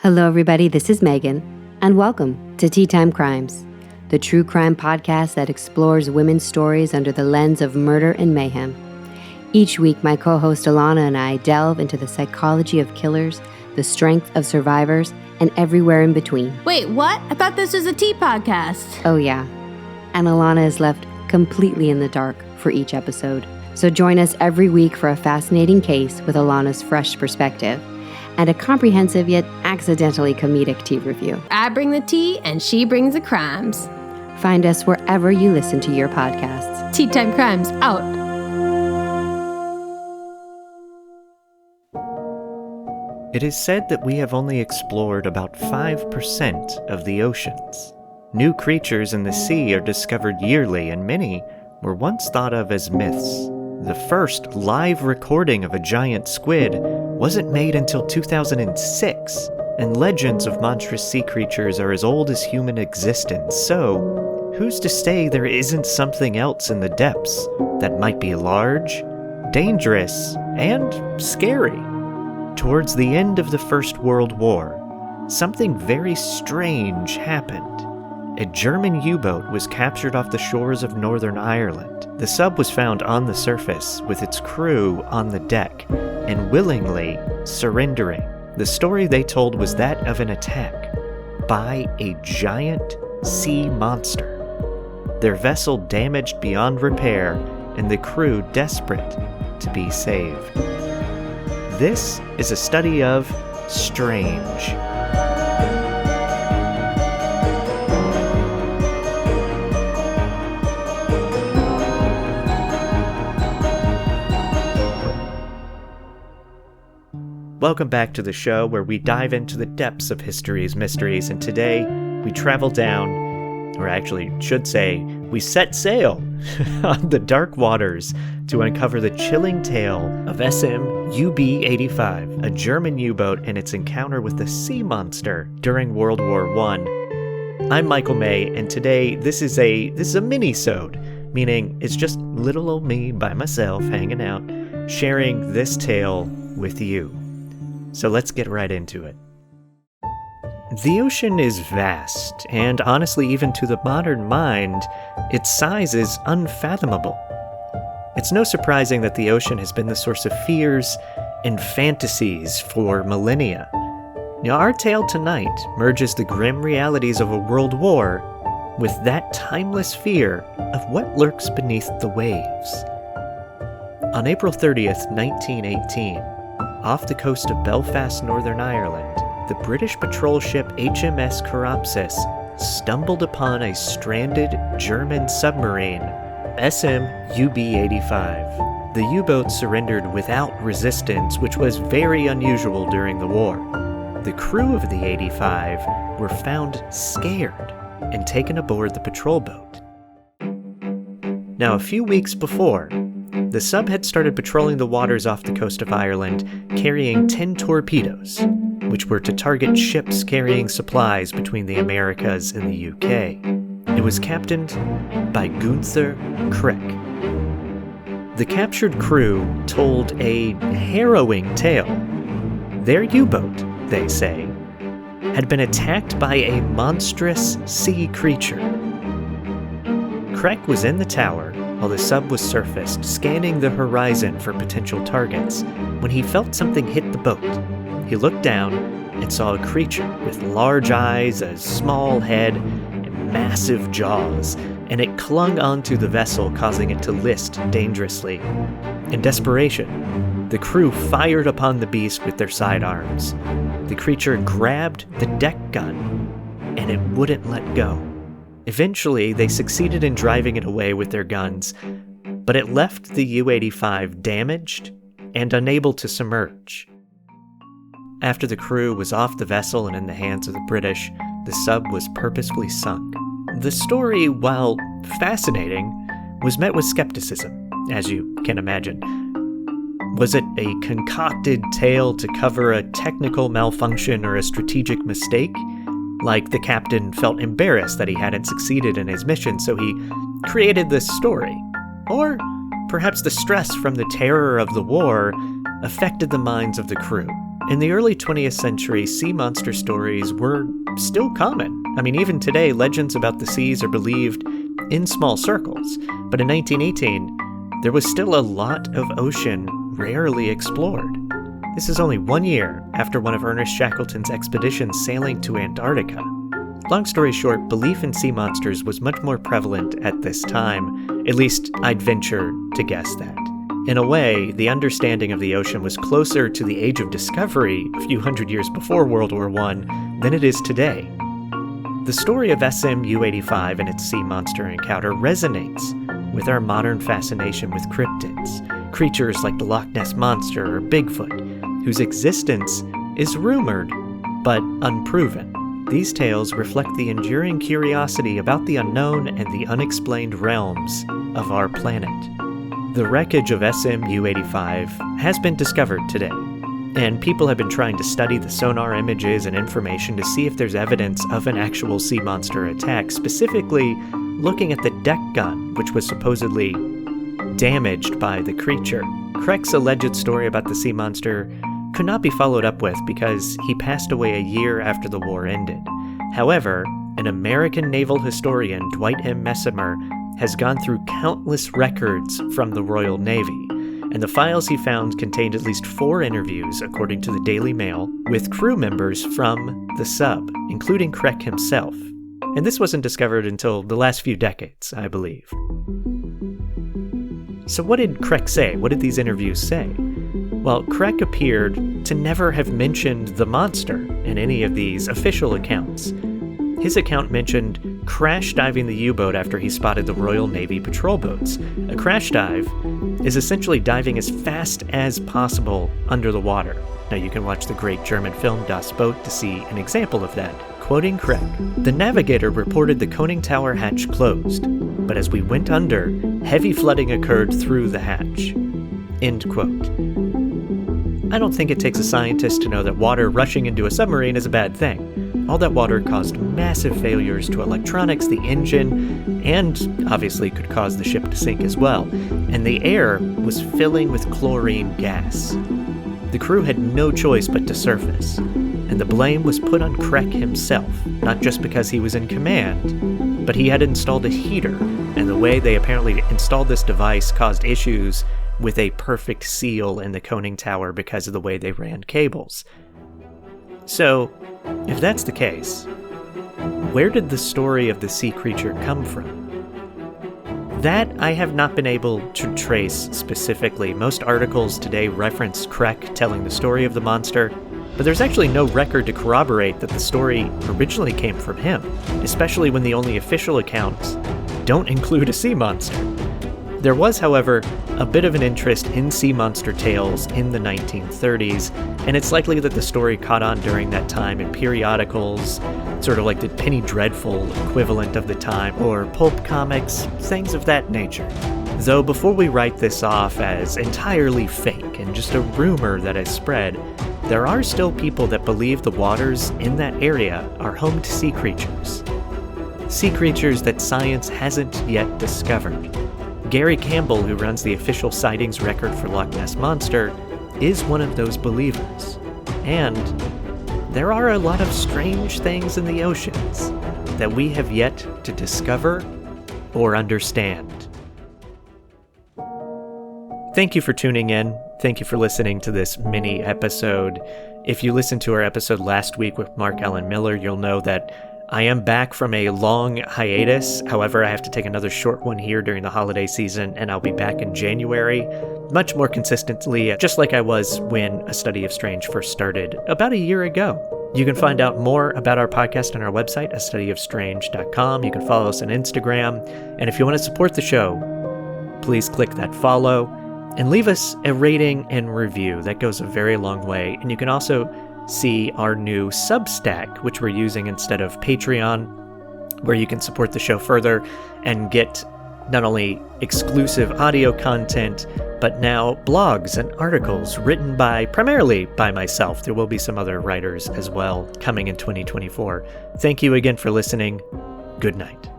Hello, everybody. This is Megan, and welcome to Tea Time Crimes, the true crime podcast that explores women's stories under the lens of murder and mayhem. Each week, my co-host Alana and I delve into the psychology of killers, the strength of survivors, and everywhere in between. Wait, what? I thought this was a tea podcast. Oh, yeah. And Alana is left completely in the dark for each episode. So join us every week for a fascinating case with Alana's fresh perspective and a comprehensive yet accidentally comedic tea review. I bring the tea and she brings the crimes. Find us wherever you listen to your podcasts. Tea Time Crimes out. It is said that we have only explored about 5% of the oceans. New creatures in the sea are discovered yearly, and many were once thought of as myths. The first live recording of a giant squid wasn't made until 2006, and legends of monstrous sea creatures are as old as human existence, so who's to say there isn't something else in the depths that might be large, dangerous, and scary? Towards the end of the First World War, something very strange happened. A German U-boat was captured off the shores of Northern Ireland. The sub was found on the surface with its crew on the deck and willingly surrendering. The story they told was that of an attack by a giant sea monster. Their vessel damaged beyond repair and the crew desperate to be saved. This is a study of strange. Welcome back to the show where we dive into the depths of history's mysteries, and today we travel down, or actually should say, we set sail on the dark waters to uncover the chilling tale of SM UB-85, a German U-boat and its encounter with the sea monster during World War I. I'm Michael May, and today this is a mini-sode, meaning it's just little old me by myself hanging out, sharing this tale with you. So let's get right into it. The ocean is vast, and honestly, even to the modern mind, its size is unfathomable. It's no surprising that the ocean has been the source of fears and fantasies for millennia. Now, our tale tonight merges the grim realities of a world war with that timeless fear of what lurks beneath the waves. On April 30th, 1918, off the coast of Belfast, Northern Ireland, the British patrol ship HMS Caropsis stumbled upon a stranded German submarine, SM UB-85. The U-boat surrendered without resistance, which was very unusual during the war. The crew of the 85 were found scared and taken aboard the patrol boat. Now, a few weeks before, the sub had started patrolling the waters off the coast of Ireland, carrying 10 torpedoes, which were to target ships carrying supplies between the Americas and the UK. It was captained by Gunther Kreck. The captured crew told a harrowing tale. Their U-boat, they say, had been attacked by a monstrous sea creature. Kreck was in the tower while the sub was surfaced, scanning the horizon for potential targets, when he felt something hit the boat. He looked down and saw a creature with large eyes, a small head, and massive jaws, and it clung onto the vessel, causing it to list dangerously. In desperation, the crew fired upon the beast with their sidearms. The creature grabbed the deck gun, and it wouldn't let go. Eventually, they succeeded in driving it away with their guns, but it left the U-85 damaged and unable to submerge. After the crew was off the vessel and in the hands of the British, the sub was purposefully sunk. The story, while fascinating, was met with skepticism, as you can imagine. Was it a concocted tale to cover a technical malfunction or a strategic mistake? Like the captain felt embarrassed that he hadn't succeeded in his mission, so he created this story. Or perhaps the stress from the terror of the war affected the minds of the crew. in the early 20th century, sea monster stories were still common. I mean, even today, legends about the seas are believed in small circles. But in 1918, there was still a lot of ocean rarely explored. This is only 1 year after one of Ernest Shackleton's expeditions sailing to Antarctica. Long story short, belief in sea monsters was much more prevalent at this time. At least, I'd venture to guess that. In a way, the understanding of the ocean was closer to the Age of Discovery a few hundred years before World War I than it is today. The story of SM-U-85 and its sea monster encounter resonates with our modern fascination with cryptids, creatures like the Loch Ness Monster or Bigfoot, whose existence is rumored but unproven. These tales reflect the enduring curiosity about the unknown and the unexplained realms of our planet. The wreckage of SM-U-85 has been discovered today, and people have been trying to study the sonar images and information to see if there's evidence of an actual sea monster attack, specifically looking at the deck gun, which was supposedly damaged by the creature. Kreck's alleged story about the sea monster could not be followed up with because he passed away a year after the war ended. However, an American naval historian, Dwight M. Messimer, has gone through countless records from the Royal Navy, and the files he found contained at least 4 interviews, according to the Daily Mail, with crew members from the sub, including Kreck himself. And this wasn't discovered until the last few decades, I believe. So what did Kreck say? What did these interviews say? Well, Kreck appeared to never have mentioned the monster in any of these official accounts. His account mentioned crash diving the U-boat after he spotted the Royal Navy patrol boats. A crash dive is essentially diving as fast as possible under the water. Now you can watch the great German film Das Boot to see an example of that. Quoting Kreck, "The navigator reported the conning tower hatch closed, but as we went under, heavy flooding occurred through the hatch." End quote. I don't think it takes a scientist to know that water rushing into a submarine is a bad thing. All that water caused massive failures to electronics, the engine, and obviously could cause the ship to sink as well. And the air was filling with chlorine gas. The crew had no choice but to surface, and the blame was put on Kreck himself, not just because he was in command, but he had installed a heater, and the way they apparently installed this device caused issues with a perfect seal in the conning tower because of the way they ran cables. So, if that's the case, where did the story of the sea creature come from? That I have not been able to trace specifically. Most articles today reference Kreck telling the story of the monster, but there's actually no record to corroborate that the story originally came from him, especially when the only official accounts don't include a sea monster. There was, however, a bit of an interest in sea monster tales in the 1930s, and it's likely that the story caught on during that time in periodicals, sort of like the Penny Dreadful equivalent of the time, or pulp comics, things of that nature. Though before we write this off as entirely fake and just a rumor that has spread, there are still people that believe the waters in that area are home to sea creatures. Sea creatures that science hasn't yet discovered. Gary Campbell, who runs the official sightings record for Loch Ness Monster, is one of those believers. And there are a lot of strange things in the oceans that we have yet to discover or understand. Thank you for tuning in. Thank you for listening to this mini episode. If you listened to our episode last week with Mark Allen Miller, you'll know that I am back from a long hiatus. However, I have to take another short one here during the holiday season, and I'll be back in January, much more consistently, just like I was when A Study of Strange first started about a year ago. You can find out more about our podcast on our website, astudyofstrange.com. You can follow us on Instagram, and if you want to support the show, please click that follow and leave us a rating and review. That goes a very long way. And you can also see our new Substack, which we're using instead of Patreon, where you can support the show further and get not only exclusive audio content, but now blogs and articles written primarily by myself. There will be some other writers as well coming in 2024. Thank you again for listening. Good night.